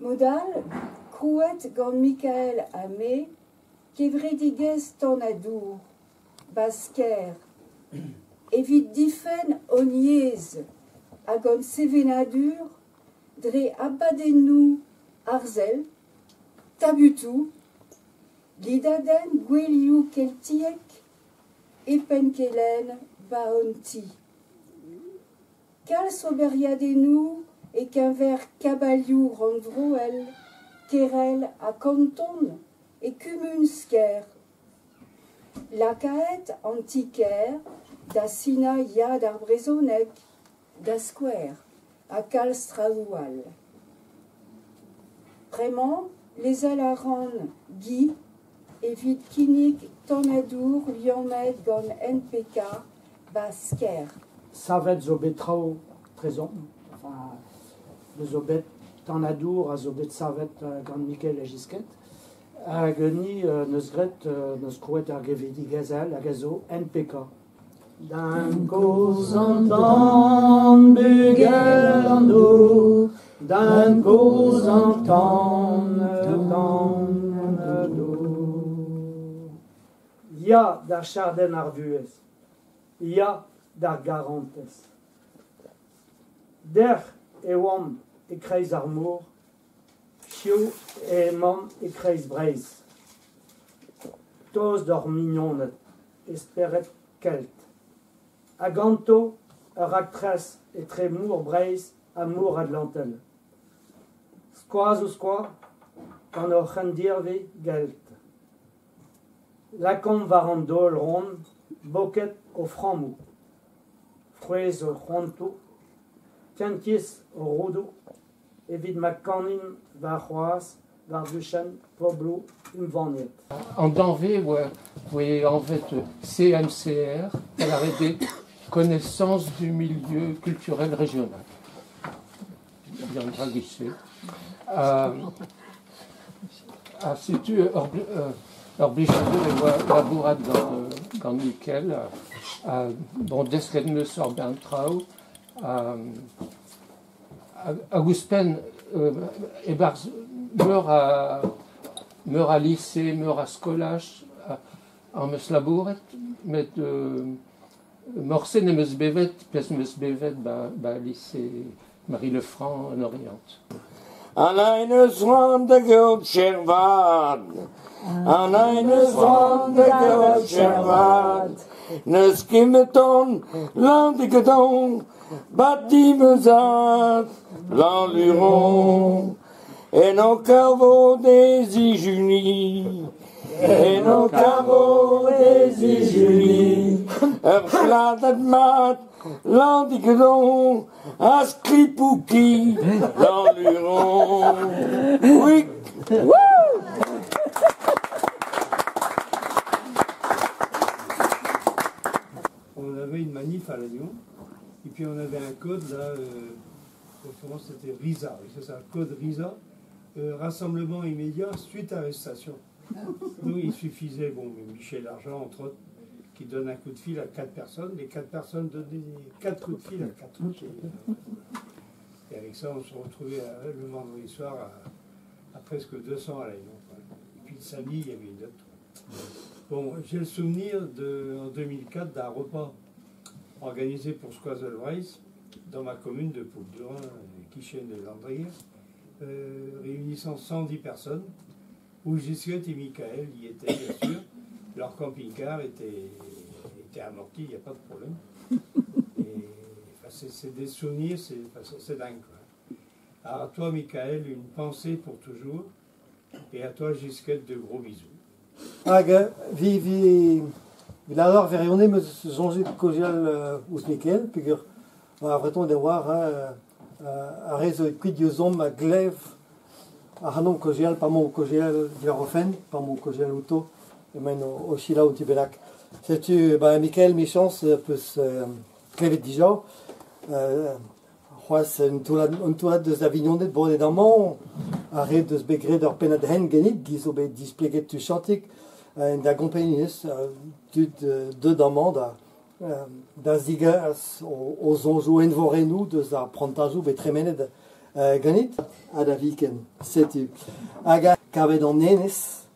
Modal, crouet gant Michael Amé, kevredigez tonadour, basker, evit difen oniez, agon sevenadur, dre abadenou arzel, tabutou, lidaden gweliou keltiek, epenkelen baonti. Kal soberiadenou et qu'un verre cabaliou randvrouel, kerel à canton et cumunsker. La caët antiquaire, da sina ya d'arbrezonek, da square, à cal straoual. Vraiment, les alaran Guy, évite kinik tonadour liomed gon NPK, basker. Savet zo betrao trezon, enfin, le zobet tonadour, a zobet savet gant Michael a gisket, a geni neus gret, neus krouet ar gevedi gazel, a gazo NPK. D'un cause entend bugel an do, d'un cause entend do. Ya d'ar charden ar vuez, ya d'ar garantes. Der e oam e kreiz ar mour, chio e emam e kreiz breiz. Toz d'or mignonet, esperet kelt. A ganto, ur actress e tre mour breiz a mour adlantel. Skoaz o skoa, gant ur c'hendirve gelt. Lakom war an dol ron, boket o framou. Frouez o c'honto, tiantiez o rodo, evit ma kanin war c'hoaz, war duchen, poblo, vaniet. En Danvé, oui, en fait, CMCR, elle a des connaissances du milieu culturel régional. Bien traduit. Si tu obligé de laborer dans Nickel, bon, desket ne sort bien trau, Augustin meurt à lycée, meurt à scolage, en meus labouret, mais morsen et meus bevet, pièce meus bevet, lycée Marie-Lefranc en Orient. An eine Swan de Geld Shervad, an eine Swan de Geld Shervad, ne skimeton, l'antiqueton, bâtimezat, l'enluron, et nos caveaux des Ijunis, et nos caveaux des Ijunis, platet mat, l'antiqueton, asclipouki, l'enluron. Oui. On avait une manif à Lannion, et puis on avait un code là, c'était RISA, c'est ça, code RISA, rassemblement immédiat suite à arrestation. Donc il suffisait, bon, Michel Argent entre autres, qui donne un coup de fil à 4 personnes, les 4 personnes donnaient 4 coups de fil à 4 autres. Et avec ça, on se retrouvait le vendredi soir à presque 200 à Lannion. Et puis le samedi, il y avait une autre. Bon, j'ai le souvenir en 2004 d'un repas organisé pour Squazel Race dans ma commune de Pouldurin, Quichen de Landrier, réunissant 110 personnes, où Gisquette et Michael y étaient, bien sûr. Leur camping-car était amorti, il n'y a pas de problème. Et c'est des souvenirs, c'est dingue, quoi. Alors à toi, Michael, une pensée pour toujours. Et à toi, Gisquette, de gros bisous. Vi lador verionne me zonje kojial Michael, puis vreton de voir a rezo quid yozom a glev a hanon kojial, pas mon kojial viarofen, pas mon kojial auto, et même au Chila ou Tibelac. C'est-tu, Michael, mes chances, peut se clever déjà. Une toilette de Zavignonnet, bon, évidemment, arrête de se begrer d'or penad hen genit, qui sont displégués de chantique, da compagnie, deux d'amants, da zigas, aux onjou envorenou, de za prontajou, et tremenet, Ganit, ad a viken, setu. Hag kavet an enez,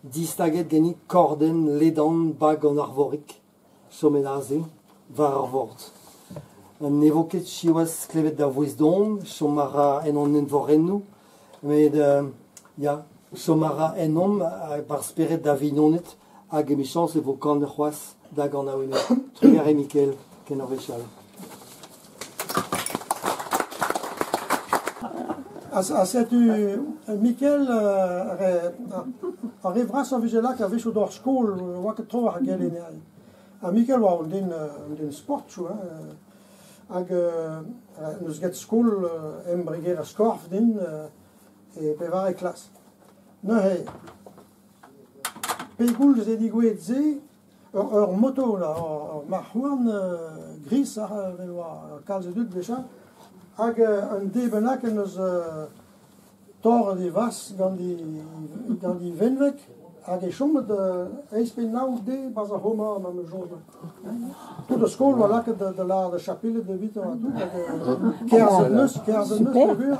distaget ganit korden ledan bag an arvorik, chomet aze, var ar vord. An evoket chiwas klevet da voez don, chomara en an envorennou, met ya, chomara en om, par speret da vinonet, hag emichans evo kan de c'hoaz da gant a ouenet. Trugare Mikel, ken ar vechal. Mikel arrivera sans vigela qu'à Vichou d'or school, ou à trop à Galéné. Mikel va un sport, tu vois. Nous get school embriger a scorf din et pevar et classe. Non, hey. Pegoul, j'ai dit gouetze, ur moto là, marhouan gris à veloir, calze dut déjà. Hag un debenak en eus tor de vas gant di venvek, hag e chomet eispen naout de baz a homa am eus jode. Tout de skol voilà que de l'art de chapelle de vite a tout, hag kerzen pegur,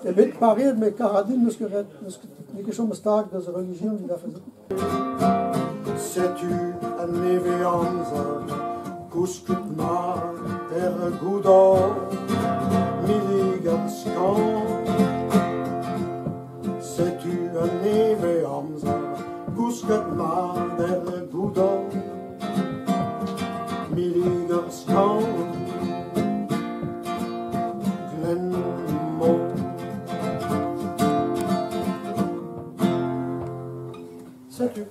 e bet paret me karadin neus ket ket chom stag de religion di da fezet. Sais-tu a neve amzer, kousket mar goudo, milligan skan. Sais-tu a neve amzer, kousket mar goudo, milligan skan. Glenmo. Sais-tu?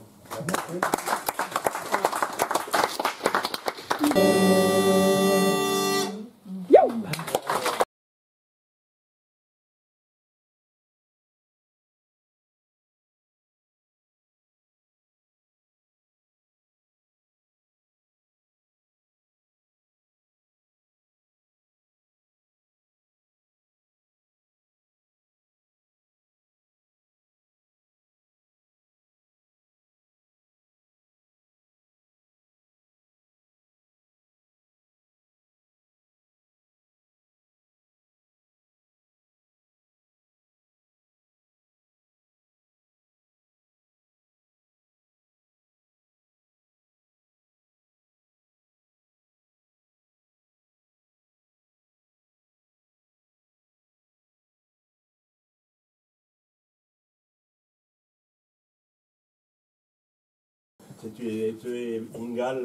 Tu es ingal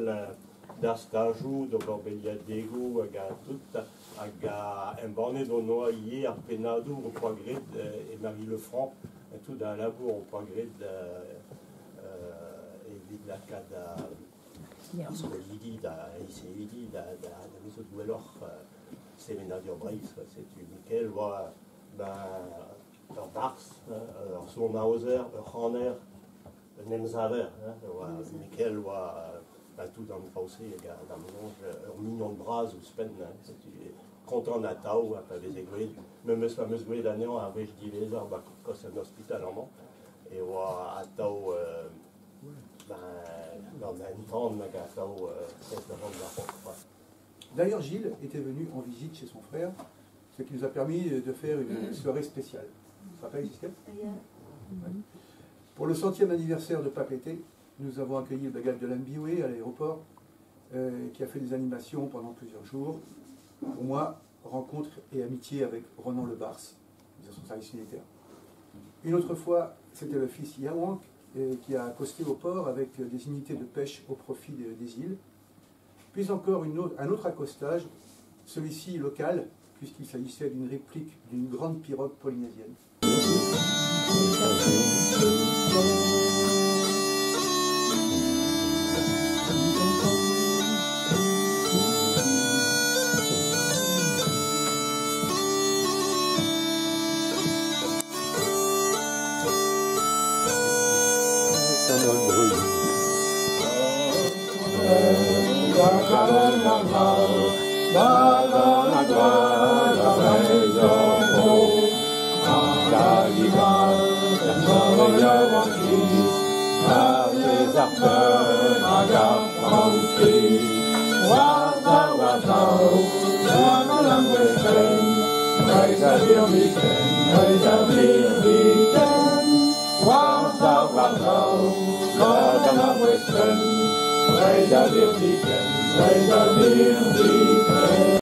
d'astajou de Gorbelia Dego hag a tout hag a embornet o noa ie ar penadou au poagret et Marie Lefranc tout da labour au poagret evit lakad skolidi da iseidi da miso douelor semenadur breis c'est-tu Mikel oa ur bars ur son Mauser ur Hanner Nemzaver, Mikel oa tout dans le fossé, dans un million de bras ou spen, content na tao, pas les aiguilles, même ce fameux gouet d'année, avec je dis les arbres, quand c'est un hôpital en mont, et oa à tao, dans un temps, à tao, c'est le rang de la roque. D'ailleurs, Gilles était venu en visite chez son frère, ce qui nous a permis de faire une soirée spéciale. Tu te rappelles, Gisèle ? Pour le 100e anniversaire de Papété, nous avons accueilli le bagage de l'Ambioé à l'aéroport, qui a fait des animations pendant plusieurs jours. Pour moi, rencontre et amitié avec Ronan Le Bars, de son service militaire. Une autre fois, c'était le fils Yawank qui a accosté au port avec des unités de pêche au profit des îles. Puis encore un autre accostage, celui-ci local, puisqu'il s'agissait d'une réplique d'une grande pirogue polynésienne. Wow, wow, wow, wow, wow, wow, wow, wow, wow, Weiter wir weekend, Warschau, Warschau, Northern of Western, weiter wir weekend,